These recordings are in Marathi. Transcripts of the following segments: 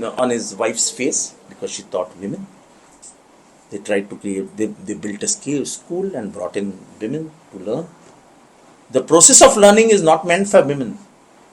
on his wife's face because she taught women. They tried to create, they built a school and brought in women to learn. The process of learning is not meant for women.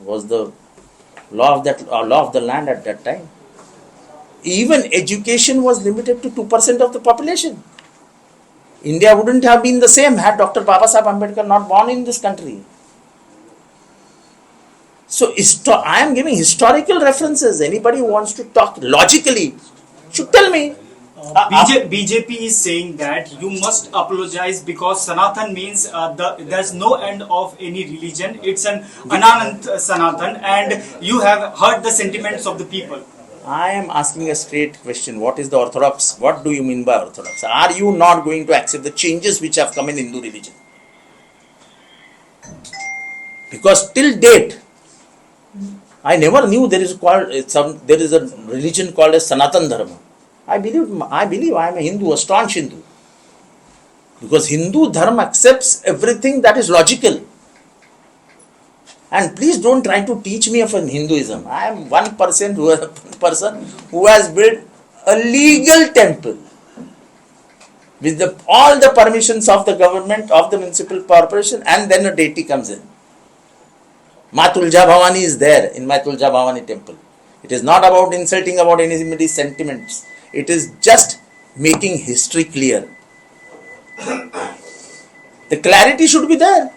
It was the law of the land at that time. Even education was limited to 2% of the population. India wouldn't have been the same had Dr. Babasaheb Ambedkar not born in this country. So I am giving historical references. Anybody who wants to talk logically should tell me. BJP is saying that you must apologize because Sanatan means there's no end of any religion. It's an Ananant Sanatan, and you have hurt the sentiments of the people. I am asking a straight question. What is the orthodox? What do you mean by orthodox? Are you not going to accept the changes which have come in Hindu religion? Because till date, I never knew there is a religion called as Sanatan Dharma. I believe I am a Hindu, a staunch Hindu. Because Hindu Dharma accepts everything that is logical. And please don't try to teach me of Hinduism. I am one person who has built a legal temple with all the permissions of the government, of the municipal corporation, and then a deity comes in. Ma Tulja Bhavani is there in my Tulja Bhavani temple. It is not about insulting about anybody's sentiments. It is just making history clear. The clarity should be there.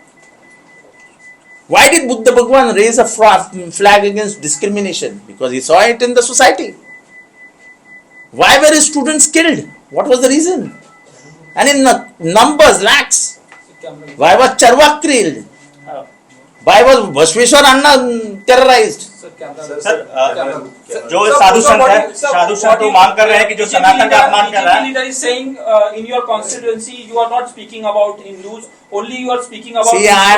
Why did Buddha Bhagwan raise a flag against discrimination? Because he saw it in the society. Why were his students killed? What was the reason? And in numbers, lakhs. Why was Charvak killed? Why was Bashveshwar Anna terrorized? जो साधु संत मांग कर रहे हैं कि जो सनातन का अपमान कर रहा है. BJP leader is saying in your constituency you are not speaking about Hindus, only you are speaking about. See, I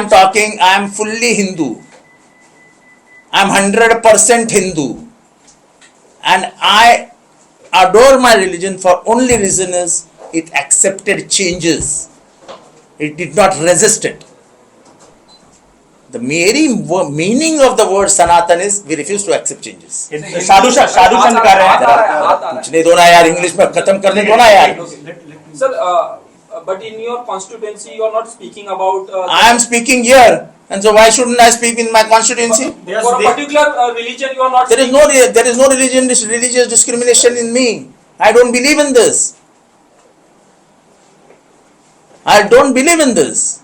am fully Hindu. I am 100% Hindu. And I adore my religion for only reason is it accepted changes. It did not resist it. The meaning of the word Sanatan is we refuse to accept changes. साधु संत कर रहे हैं. कुछ नहीं दो ना यार, इंग्लिश में खत्म करने दो ना यार. Sir, but in your constituency you are not speaking about. I am speaking here, and so why shouldn't I speak in my constituency? For a particular religion you are not. There is no religious discrimination in me. I don't believe in this. I don't believe in this.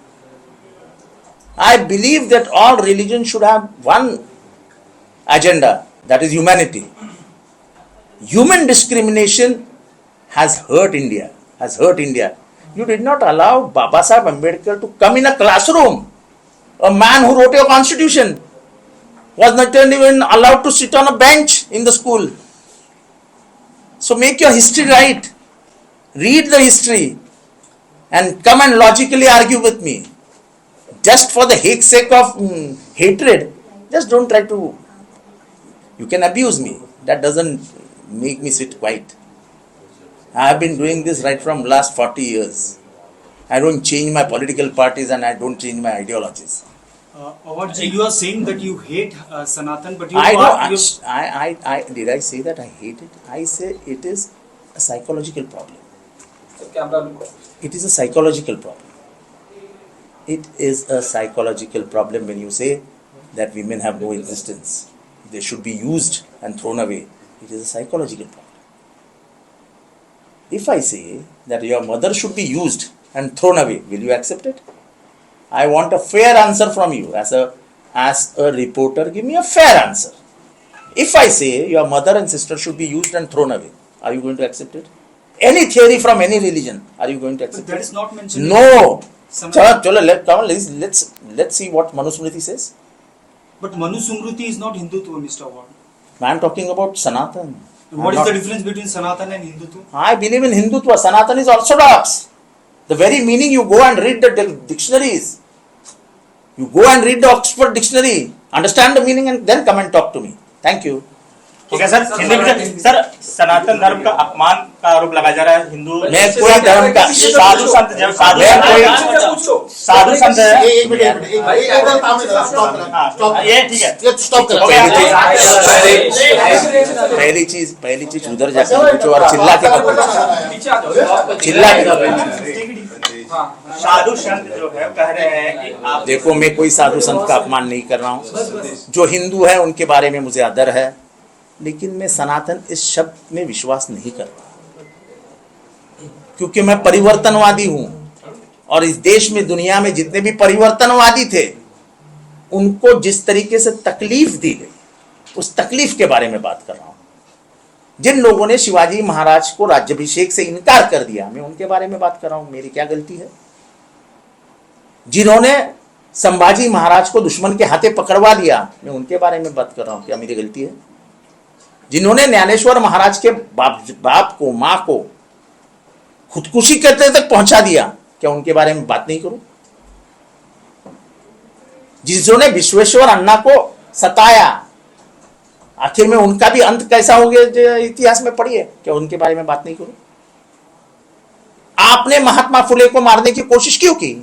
I believe that all religions should have one agenda, that is humanity. Human discrimination has hurt India. You did not allow Babasaheb Ambedkar to come in a classroom. A man who wrote your constitution was not even allowed to sit on a bench in the school. So make your history right. Read the history and come and logically argue with me. Just for the sake of hatred, just don't try to. You can abuse me. That doesn't make me sit quiet. I have been doing this right from last 40 years. I don't change my political parties and I don't change my ideologies. You are saying that you hate Sanatan, but Did I say that I hate it? I say it is a psychological problem. It is a psychological problem. It is a psychological problem when you say that women have no existence. They should be used and thrown away. It is a psychological problem. If I say that your mother should be used and thrown away, will you accept it? I want a fair answer from you. As a reporter, give me a fair answer. If I say your mother and sister should be used and thrown away, are you going to accept it? Any theory from any religion, are you going to accept it? That is not mentioned. No. Let's see what Manusmriti says. But Manusmriti is not Hindutva, Mr. Awad. I am talking about Sanatan. What is the difference between Sanatan and Hindutva? I believe in Hindutva. Sanatan is orthodox. The very meaning, you go and read the dictionaries. You go and read the Oxford Dictionary. Understand the meaning and then come and talk to me. Thank you. ठीक है सर, हिंदू सर सनातन धर्म का अपमान का आरोप लगाया जा रहा है हिंदू मैं कोई धर्म का साधु संत जब साधु मैं कोई साधु संत है। एक मिनट स्टॉप ये ठीक है, स्टॉप हो गया। पहली चीज उधर जाकर पूछो और चिल्ला के मत पूछो। चिल्ला के मत पूछो। साधु संत जो है कह रहे हैं कि आप देखो, मैं कोई साधु संत का अपमान नहीं कर रहा हूँ। जो हिंदू है उनके बारे में मुझे आदर है, लेकिन मैं सनातन इस शब्द में विश्वास नहीं कर रहा, क्योंकि मैं परिवर्तनवादी हूं और इस देश में दुनिया में जितने भी परिवर्तनवादी थे उनको जिस तरीके से तकलीफ दी गई उस तकलीफ के बारे में बात कर रहा हूं। जिन लोगों ने शिवाजी महाराज को राज्याभिषेक से इनकार कर दिया, मैं उनके बारे में बात कर रहा हूं। मेरी क्या गलती है? जिन्होंने संभाजी महाराज को दुश्मन के हाथे पकड़वा दिया, मैं उनके बारे में बात कर रहा हूं। क्या मेरी गलती है? जिन्होंने ज्ञानेश्वर महाराज के बाप को, मां को खुदकुशी करते तक पहुंचा दिया, क्या उनके बारे में बात नहीं करूं? जिन्होंने विश्वेश्वर अन्ना को सताया, आखिर में उनका भी अंत कैसा हो गया इतिहास में पढ़िए, क्या उनके बारे में बात नहीं करूं? आपने महात्मा फुले को मारने की कोशिश क्यों की?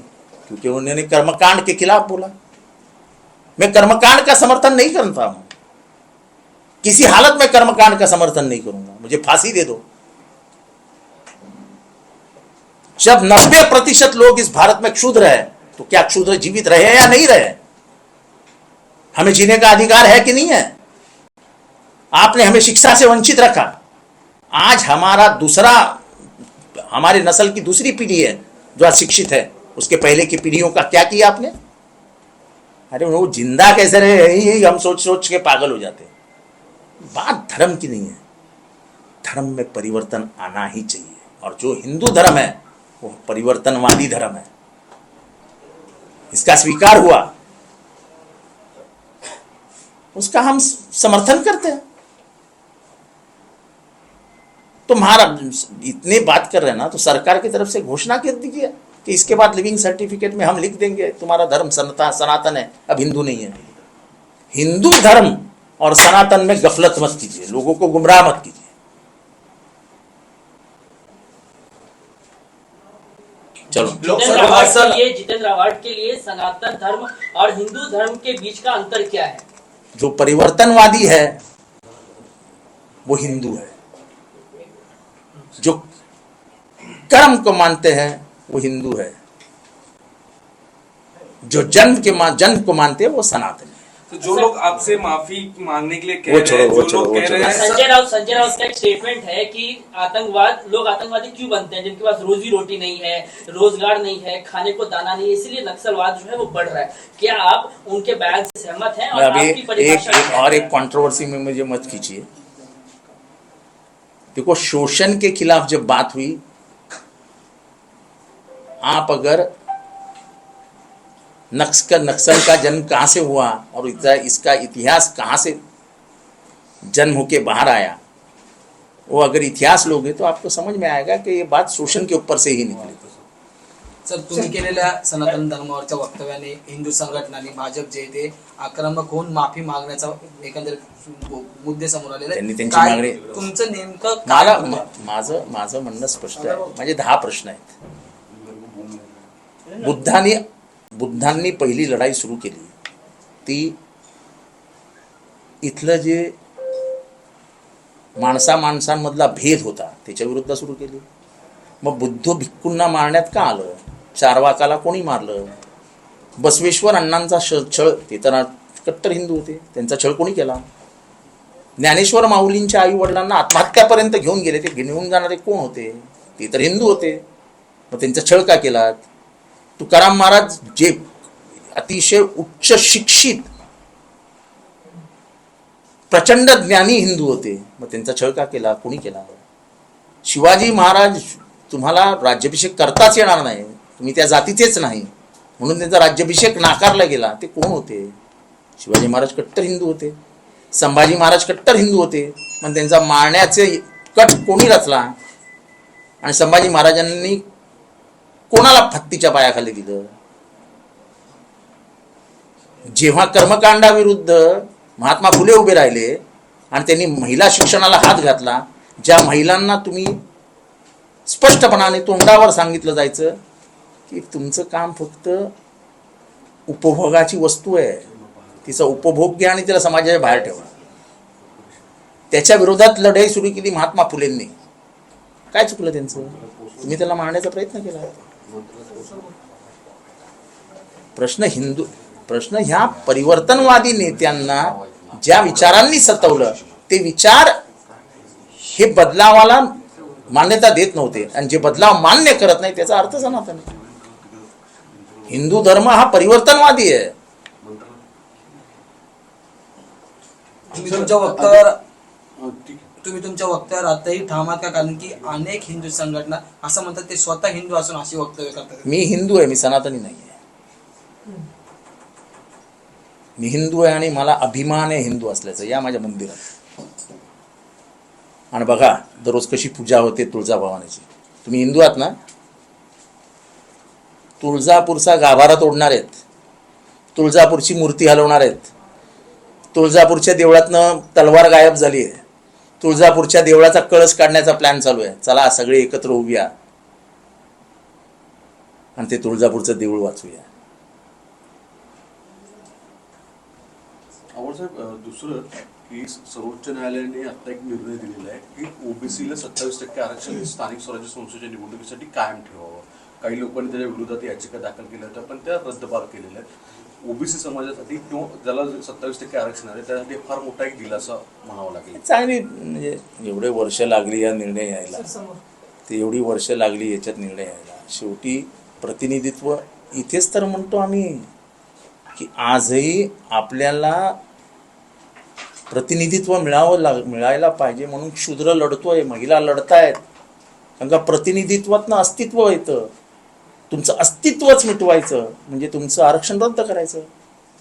क्योंकि उन्होंने कर्मकांड के खिलाफ बोला। मैं कर्मकांड का समर्थन नहीं करता हूं, किसी हालत में कर्मकांड का समर्थन नहीं करूंगा। मुझे फांसी दे दो। जब 90% लोग इस भारत में क्षुद्र है, तो क्या क्षुद्र जीवित रहे या नहीं रहे? हमें जीने का अधिकार है कि नहीं है? आपने हमें शिक्षा से वंचित रखा। आज हमारे नस्ल की दूसरी पीढ़ी है जो आज शिक्षित है, उसके पहले की पीढ़ियों का क्या किया आपने? अरे वो जिंदा कैसे रहे, यही हम सोच सोच के पागल हो जाते हैं। बात धर्म की नहीं है, धर्म में परिवर्तन आना ही चाहिए, और जो हिंदू धर्म है वो परिवर्तनवादी धर्म है, इसका स्वीकार हुआ, उसका हम समर्थन करते हैं। तो महाराज इतने बात कर रहे हैं ना, तो सरकार की तरफ से घोषणा कर दीजिए कि इसके बाद लिविंग सर्टिफिकेट में हम लिख देंगे तुम्हारा धर्म सनातन है, अब हिंदू नहीं है। हिंदू धर्म और सनातन में गफलत मत कीजिए, लोगों को गुमराह मत कीजिए। चलो, जितेंद्र अवार्ड के लिए सनातन धर्म और हिंदू धर्म के बीच का अंतर क्या है? जो परिवर्तनवादी है वो हिंदू है, जो कर्म को मानते हैं वो हिंदू है, जो जन्म को मानते हैं वो सनातन है। तो जो लोग आपसे माफी मांगने के लिए कह वो रहे छोड़ो, हैं, वो जो छोड़ो, लोग वो कह छोड़ो। रहे हैं संजय राउत का एक स्टेटमेंट है कि लोग आतंकवादी क्यों बनते हैं? जिनके पास रोजी रोटी नहीं है, रोजगार नहीं है, खाने को दाना नहीं है, इसलिए नक्सलवाद जो है वो बढ़ रहा है। क्या आप उनके बयान से सहमत हैं? और अभी आपकी परिभाषा एक कंट्रोवर्सी में मुझे मत खींचिए। देखो, शोषण के खिलाफ जब बात हुई, आप अगर नक्सल का जन्म कहां से हुआ और इसका इतिहास कहां से जन्म होके बाहर आया, वो अगर इतिहास लोगे तो आपको समझ में आएगा कि ये बात शोषण के ऊपर से ही निकली थी। सर, तुम्ही केलेल्या सनातन धर्मावरच्या वक्तव्याने हिंदू संघटनांनी, भाजप जे ते आक्रमक होऊन माफी मागण्याचा एकंदरीत मुद्दे समोर आलेले त्यांनी त्यांची काय मागणी- तुमचं नेमकं काय मला म्हणणं आहे? माझं म्हणणं स्पष्ट आहे। माझे 10 प्रश्न आहेत। बुद्धांनी पहिली लढाई सुरू केली ती इथलं जे माणसांमधला भेद होता त्याच्या विरुद्ध सुरू केली। मग बुद्ध भिक्खूंना मारण्यात का आलं? चारवाकाला कोणी मारलं? बसवेश्वर अण्णांचा छळ, ते तर कट्टर हिंदू होते, त्यांचा छळ कोणी केला? ज्ञानेश्वर माऊलींच्या आई वडिलांना आत्महत्यापर्यंत घेऊन गेले, ते घेऊन जाणारे कोण होते? ते तर हिंदू होते, मग त्यांचा छळ का केलात? तुकाराम महाराज जे अतिशय उच्च शिक्षित प्रचंड ज्ञानी हिंदू होते, मग त्यांचा छळ का केला? कोणी केला? शिवाजी महाराज तुम्हाला राज्याभिषेक करताच येणार नाही, तुम्ही त्या जातीचेच नाही, म्हणून त्यांचा राज्याभिषेक नाकारला गेला, ते कोण होते? शिवाजी महाराज कट्टर हिंदू होते, संभाजी महाराज कट्टर हिंदू होते, पण त्यांचा मारण्याचे कट कोणी रचला? आणि संभाजी महाराजांनी कोणाला हत्तीच्या पायाखाली दिलं? जेव्हा कर्मकांडाविरुद्ध महात्मा फुले उभे राहिले आणि त्यांनी महिला शिक्षणाला हात घातला, ज्या महिलांना तुम्ही स्पष्टपणाने तोंडावर सांगितलं जायचं की तुमचं काम फक्त उपभोगाची वस्तू आहे, तिचा उपभोग घ्या आणि तिला समाजाच्या बाहेर ठेवा. त्याच्या विरोधात लढाई सुरू केली महात्मा फुलेंनी. काय चुकलं त्यांचं? तुम्ही त्याला मारण्याचा प्रयत्न केला. प्रश्न ह्या परिवर्तनवादी नेत्यांना ज्या विचारांनी सतवलं ते विचार हे बदलावाला मान्यता देत नव्हते, आणि जे बदलाव मान्य करत नाही त्याचा अर्थ सनातन. हिंदू धर्म हा परिवर्तनवादी आहे. तुम्ही तुमच्या वक्त्यावर आताही ठाम आहात का? कारण की अनेक हिंदू संघटना असं म्हणतात ते स्वतः हिंदू असून अशी वक्तव्य करतात. मी हिंदू आहे, मी सनातनी नाही आहे. मी हिंदू आहे आणि मला अभिमान आहे हिंदू असल्याचं. या माझ्या मंदिरात आणि बघा दररोज कशी पूजा होते तुळजाभवानीची. तुम्ही हिंदू आहात ना? तुळजापूरचा गाभारा तोडणार आहेत, तुळजापूरची मूर्ती हलवणार आहेत, तुळजापूरच्या देवळातनं तलवार गायब झाली आहे, तुळजापूरच्या देवळाचा कळस काढण्याचा प्लॅन चालू आहे. चला सगळे एकत्र उभूया आणि ते तुळजापूरचं देऊळ वाचूया. साहेब, दुसरं की सर्वोच्च न्यायालयाने आता एक निर्णय दिलेला आहे की ओबीसीला 27% आरक्षण स्थानिक स्वराज्य संस्थेच्या निवडणुकीसाठी कायम ठेवावं. काही लोकांनी त्याच्या विरोधात याचिका दाखल केल्या होत्या, पण त्या रद्दबार केलेल्या आहेत. ओबीसी समाजासाठी किंवा ज्याला 27% आरक्षण आहे त्यासाठी फार मोठा एक दिलासा म्हणावा लागेल. चांगली म्हणजे एवढे वर्ष लागली या निर्णय यायला, ते एवढी वर्ष लागली याच्यात निर्णय यायला. शेवटी प्रतिनिधित्व इथेच तर म्हणतो आम्ही की आजही आपल्याला प्रतिनिधित्व मिळायला पाहिजे म्हणून शूद्र लढतोय, महिला लढतायत. कारण का प्रतिनिधित्वातनं अस्तित्व येतं. तुमचं अस्तित्वच मिटवायचं म्हणजे तुमचं आरक्षण रद्द करायचं.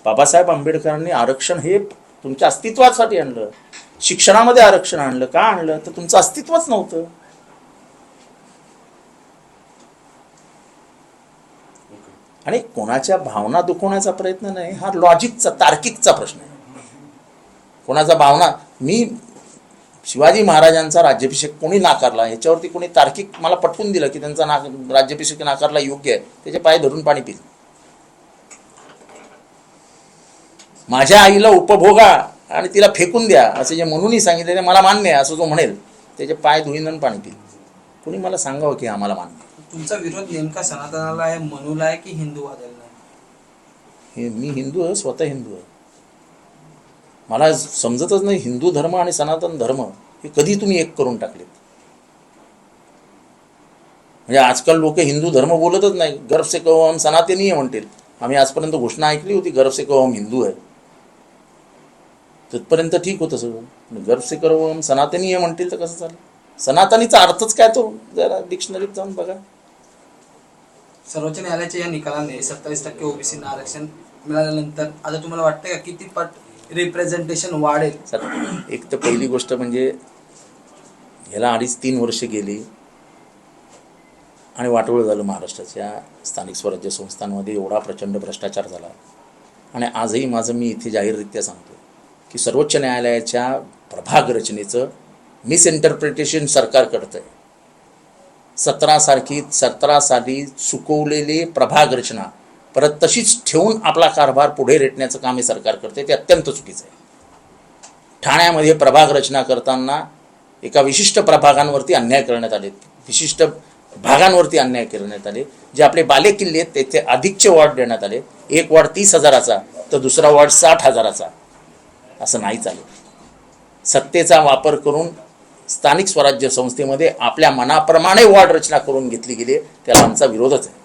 बाबासाहेब आंबेडकरांनी आरक्षण हे तुमच्या अस्तित्वासाठी आणलं. शिक्षणामध्ये आरक्षण आणलं. का आणलं? तर तुमचं अस्तित्वच नव्हतं. आणि कोणाच्या भावना दुखवण्याचा प्रयत्न नाही, हा लॉजिकचा तार्किकचा प्रश्न आहे. कोणाचा भावना, मी शिवाजी महाराजांचा राज्याभिषेक कोणी नाकारला ह्याच्यावरती कोणी तार्किक मला पटवून दिलं की त्यांचा राज्याभिषेक नाकारला योग्य आहे, त्याचे पाय धरून पाणी पिल. माझ्या आईला उपभोगा आणि तिला फेकून द्या असं जे म्हणूनही सांगितलं ते मला मान्य आहे असं जो म्हणेल त्याचे पाय धुईन आणि पाणी पिल. कोणी मला सांगावं की आम्हाला मान्य आहे. तुमचा विरोध नेमका सनातनाला आहे, मनूला आहे की हिंदूवादाला आहे? मी हिंदू आहे, स्वतः हिंदू आहे. मला समजतच नाही हिंदू धर्म आणि सनातन धर्म हे कधी तुम्ही एक करून टाकलेत. म्हणजे आजकाल लोक हिंदू धर्म बोलतच नाही. गर्व से कहो हम सनातनी आहे म्हणतील. आम्ही आजपर्यंत घोषणा ऐकली होती गर्व से कहो हम हिंदू आहे, तिथपर्यंत ठीक होतं सगळं. गर्व से कहो हम सनातनी आहे म्हणतील तर कसं चालेल? सनातनीचा अर्थच काय तो जरा डिक्शनरीत जाऊन बघा. सर्वोच्च न्यायालयाच्या या निकालाने 27% ओबीसीना आरक्षण मिळाल्यानंतर आता तुम्हाला वाटतं का किती पट रिप्रेझेंटेशन वाढेल? एक तर पहिली गोष्ट म्हणजे ह्याला 2.5-3 वर्ष गेली आणि वाटोळं झालं. महाराष्ट्राच्या स्थानिक स्वराज्य संस्थांमध्ये एवढा प्रचंड भ्रष्टाचार झाला. आणि आजही मी इथे जाहीररित्या सांगतो की सर्वोच्च न्यायालयाच्या प्रभाग रचनेचं मिसइंटरप्रिटेशन सरकार करतंय. 17 साली चुकवलेली प्रभाग रचना परत तशीच ठेवून आपला कारभार पुढे रेटण्याचं काम हे सरकार करते. ते अत्यंत चुकीचं आहे. ठाण्यामध्ये प्रभाग रचना करताना एका विशिष्ट प्रभागांवरती अन्याय करण्यात आले, विशिष्ट भागांवरती अन्याय करण्यात आले. जे आपले बालेकिल्ले आहेत तेथे अधिकचे वॉर्ड देण्यात आले. एक वॉर्ड 30,000चा तर दुसरा वॉर्ड 60,000चा. असं नाही चालेल. सत्तेचा वापर करून स्थानिक स्वराज्य संस्थेमध्ये आपल्या मनाप्रमाणे वॉर्ड रचना करून घेतली गेली, त्याला आमचा विरोधच आहे.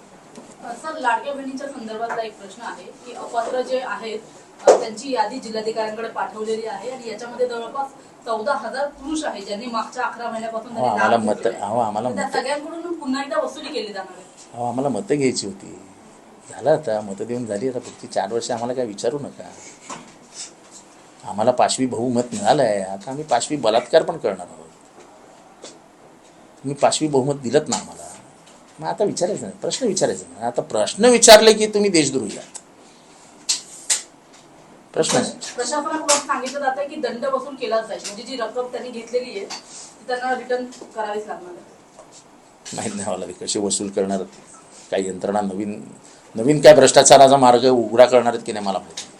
सर, लाडक्या बहिणीच्या संदर्भातला एक प्रश्न आहे की अपात्र जे आहेत त्यांची यादी जिल्हाधिकाऱ्यांकडे पाठवलेली आहे आणि याच्यामध्ये जवळपास 14,000 पुरुष आहेत ज्यांनी मागच्या 11 महिन्यापासून त्या सगळ्यांकडून पुन्हा एकदा वसुली केली जाणार आहे. आम्हाला मतं घ्यायची होती. झालं आता मतं देऊन झाली. आता पुढची 4 वर्ष आम्हाला काय विचारू नका. आम्हाला पाशवी बहुमत मिळालं आहे. आता आम्ही पाशवी बलात्कार पण करणार आहोत. तुम्ही पाशवी बहुमत दिलत ना आम्हाला, मग आता विचारायचं नाही, प्रश्न विचारायचं नाही. आता प्रश्न विचारले की तुम्ही देशद्रोही आहात. प्रश्न आहे. प्रशासनाकडून सांगितलं जात आहे की दंड वसूल केलाच जाईल, म्हणजे जी रक्कम त्यांनी घेतलेली आहे ती त्यांना रिटर्न करावीच लागणार आहे. माहीत नाही मला कशी वसूल करणार, काही यंत्रणा नवीन काय भ्रष्टाचाराचा मार्ग उघडा करणार आहेत की नाही मला माहिती.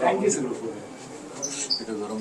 Thank you sir. गरम